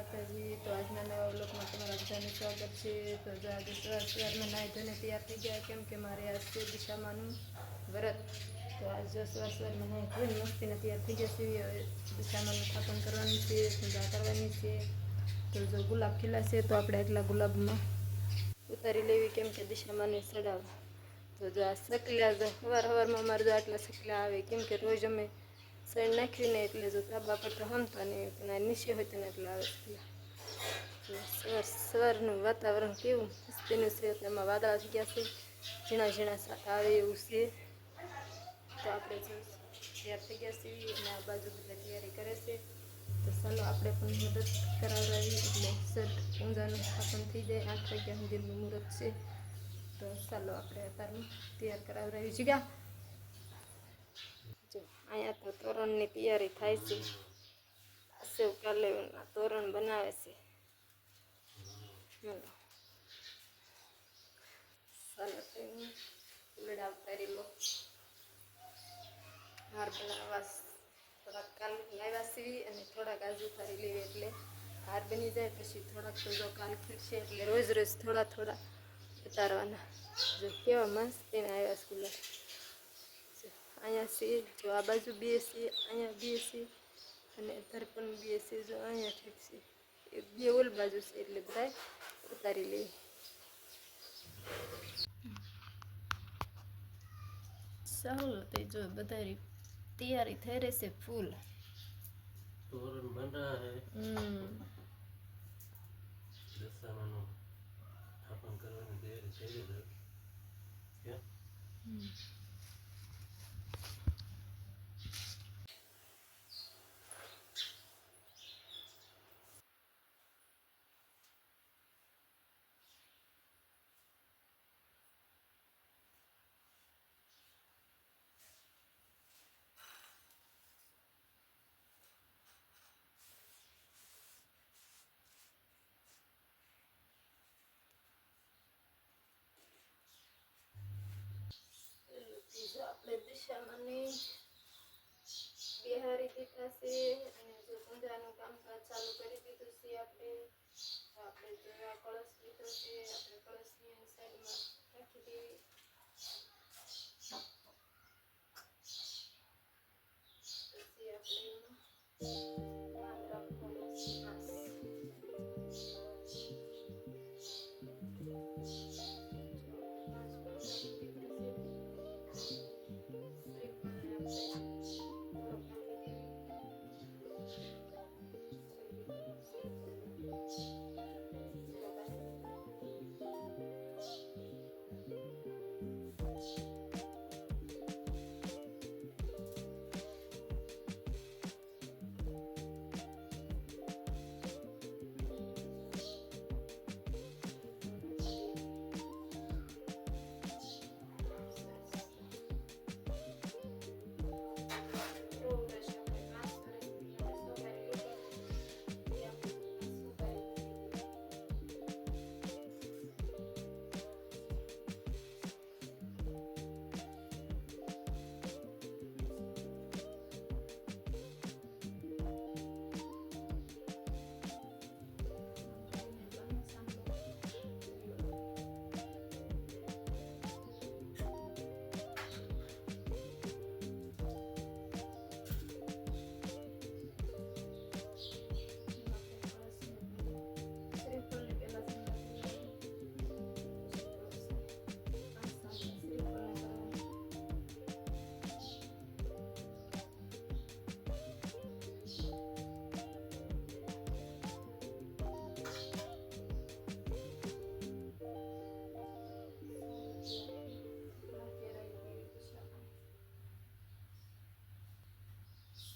માતાજી. તો આજના નવા બ્લોગમાં તમારા બધાનું સ્વાગત છે. તો જો આજે સવારમાં નાહી ધોઈને તૈયાર થઈ ગયા, કેમ કે મારે આજ છે દિશામાનું વ્રત. તો આજ જો સવારમાં નાહી ધોઈને મસ્તીને તૈયાર થઈ ગયા છે. હવે દિશામાનું સ્થાપન કરવાનું છે, પૂજા કરવાની છે. તો જો ગુલાબ ખીલા છે તો આપણે એટલા ગુલાબમાં ઉતારી લેવી, કેમ કે દિશામાને ચડાવવા. તો જો આ સકલા સવારમાં અમારે જો આટલા સકલા આવે, કેમ કે રોજ અમે સણ નાખ્યું ને એટલે જો તાબા પર તો હમતા નહીં, પણ નીચે હોય તો ને એટલે આવે. સવારનું વાતાવરણ કેવું મસ્તીનું છે. તેમાં વાદળા થઈ ગયા છે, ઝીણા ઝીણા સાટા આવે એવું છે. તો આપણે જો તૈયાર થઈ ગયા છીએ અને આ બાજુ બધા તૈયારી કરે છે. તો ચાલો આપણે પણ મદદ કરાવડાવી, એટલે સટ ઊંઝાનું સ્થાપન થઈ જાય. 8 વાગ્યા સુધીનું મુહૂર્ત છે. તો ચાલો આપણે અત્યારમાં તૈયાર કરાવડાવી. જીગા જો અહીંયા તો તોરણની તૈયારી થાય છે. સેવ કાલેવના તોરણ બનાવે છે. ચાલો ફૂલડા ઉતારી લો. હાર બનાવવા થોડાક કાલ લાવ્યા સીવી અને થોડાક આજુ ઉતારી લેવી, એટલે હાર બની જાય. પછી થોડાક તો જો કાલ ખીરશે, એટલે રોજ રોજ થોડા થોડા ઉતારવાના. જો કેવા મસ્ત એને આવ્યા સ્કૂલે. અહીંયા છે જો આ બાજુ બેસી, અહીંયા બેસી અને ધરપણ બેસી. જો અહીંયા ઠીક છે, એક બે ઓલ બાજુ છે, એટલે બધા ઉતારી લઈએ. ચાલો તો જો બધા તૈયારી થઈ રહેશે ફૂલ. तोरण बन रहा है। दशामाનું સ્થાપન કરવાની તૈયારી થઈ રહી છે. क्या જો આપણે દિશામાની બિહારી દીધા છે અને જો પૂજાનું કામકાજ ચાલુ કરી દીધું છે. આપણે જો આ કળશ લીધો છે, આપણે કળશની સાઈડમાં રાખી દેવી. પછી આપણે નામ રાખવાનું છે.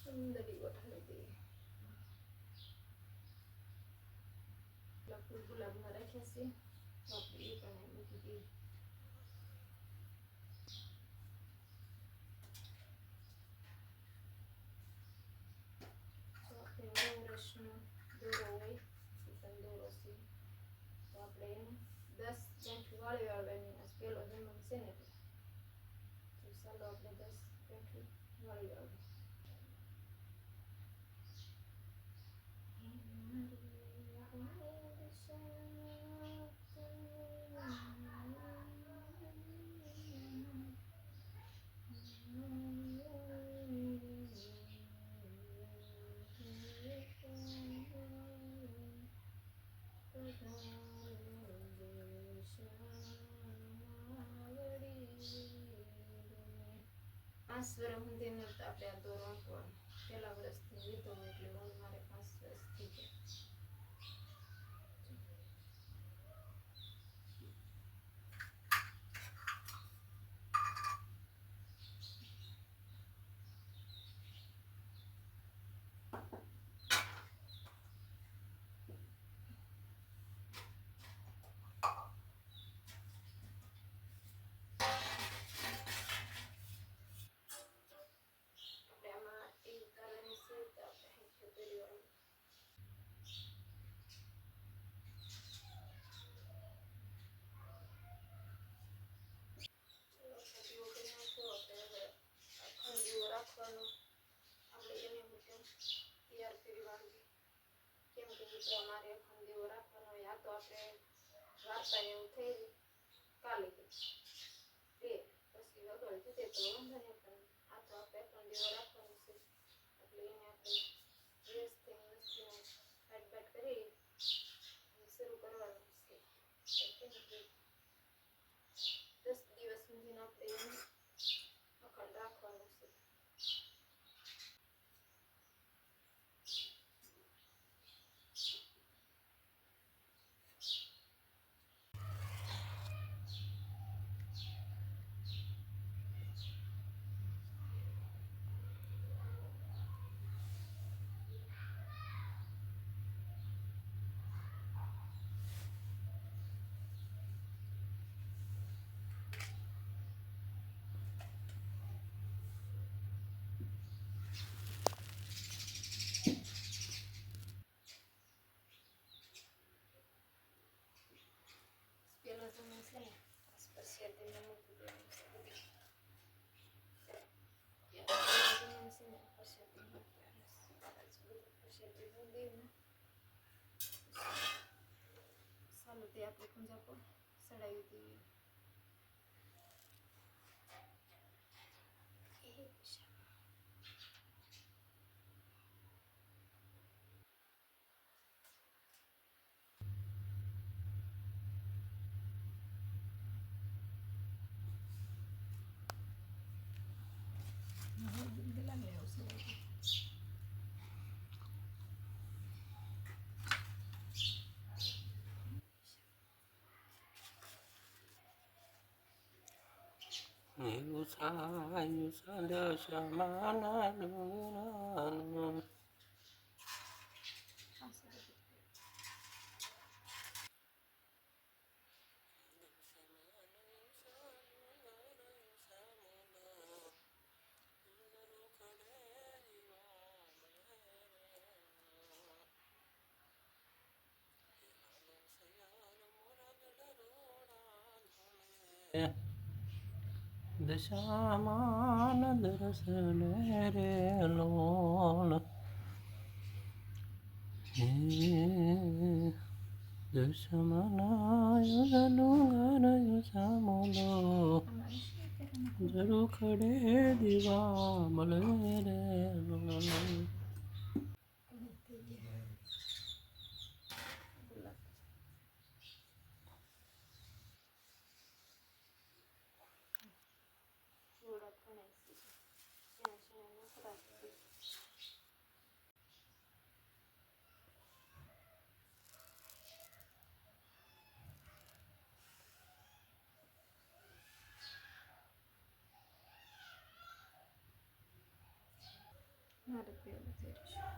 સુંદરી ગોઠવી દઈએ. ફૂલ ગુલાબમાં રાખ્યા છે, તો આપણે એ પણ મૂકી દઈએ. તો આપણે રસનો દોરો હોય, સુતન દોરો છે, તો આપણે એને 10 ગાંઠ વાળી વાળવાની. આ પહેલો જન્મ છે ને, તો ચાલો આપણે 10 ગાંઠ વાળી વાળવી. 5 વર્ષ સુધીનો તો આપણે આ દોરો આંકવાનો. પહેલા વર્ષથી લીધો હોય એટલે મારે 5 વર્ષ થઈ ગયા. આપણે આમાં એ ઉતારવાની છે તો આપણે હેઠે પહેરવાનું. ચલો ખંડીઓ કરી નાખો. આપણે હવે આ ખંડીઓ રાખવાનો. આપણે એને હું તૈયાર કરી વાળવી. કેમ કે મિત્રો અમારે ખંડીઓ રાખવાનો હોય. આ તો આપણે વાર્તા એવું થઈ કાલે પછી વગર જુદે તો વાંધો નહીં, પણ આ તો આપણે ખંડીઓ રાખવાનું છે એટલે એને આપણે વ્યવસ્થિત મસ્તીને કાટ બાટ કરી શરૂ કરવાનું છે. કેમ કે 10 દિવસ સુધીને આપણે એને અખંડ રાખવાનું છે. પેલો તમે છે ને સ્પેશિયલ મૂકી દેવાનું છે બધી. ચાલો તે આપણે કુંજા પર ચડાવી દઈએ. યુસા દશમાના ડુંગરાનું દશામાન દર્શન રે લોલ હે દશમાનાય ડુંગર સામોલો જરૂર ખડે દીવા મળે રે લોલ. મારે પેલું થઈ રહ્યું.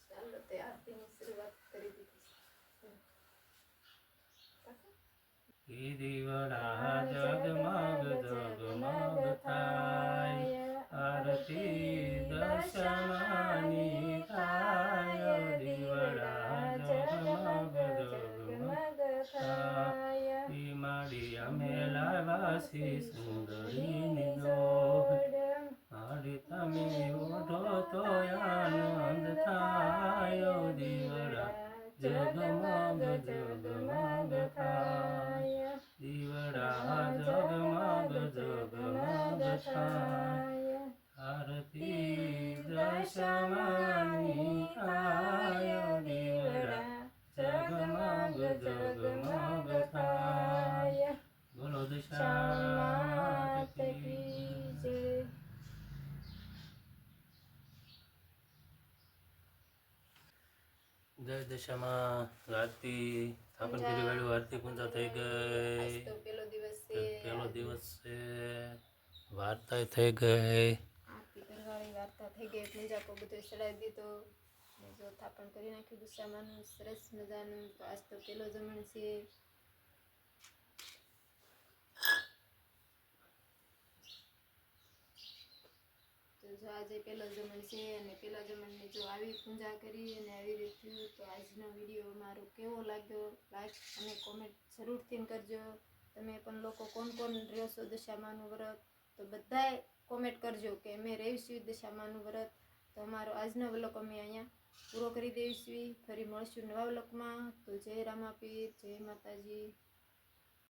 ચાલો તે આરતીની શરૂઆત કરી દીધી. દીવડા જગમગ જગમગ થાય આરતી દશમાની થાય દીવડા જગમગ જગમગ થાય માડી અમે લાવાસી સુંદરીની દોડ માડી તમે ઓઢો તો આનંદ થાય દીવડા જગમગ જગમગ થાય દીવડા જગમગ જગમગ થાય દશામાની થાય દીવડા જગમગ જગમગ થાય બોલો દશામાત કી જય જય દશામાં આરતી સ્થાપન કરી વાળું આરતી પૂજા થઈ આજ ગઈ તો પેલો દિવસ છે પહેલો દિવસ છે વાર્તા થઈ ગઈ આરતી કરવાળી વાર્તા થઈ ગઈ પૂજા કો બધું ચડાવી દીધો ને જો થાપણ કરી નાખ્યું દશામાનું સરસ મજાનું તો આજ તો પેલો જમણ છે તો જો આજે પેલો જમણ છે અને પેલા જમણની જો આવી પૂજા કરી અને આવી રીતે તો આજનો વિડીયો મારો કેવો લાગ્યો લાઈક અને કોમેન્ટ જરૂરથી કરજો તમે પણ લોકો કોણ કોણ રહ્યો છો દશામાનું વ્રત તો બધાએ કોમેન્ટ કરજો કે અમે રહીશું દશામાનું વ્રત તો અમારો આજનો વ્લોગ અમે અહીંયા પૂરો કરી દઈશું ફરી મળશું નવા વ્લોગમાં તો જય રામાપીર જય માતાજી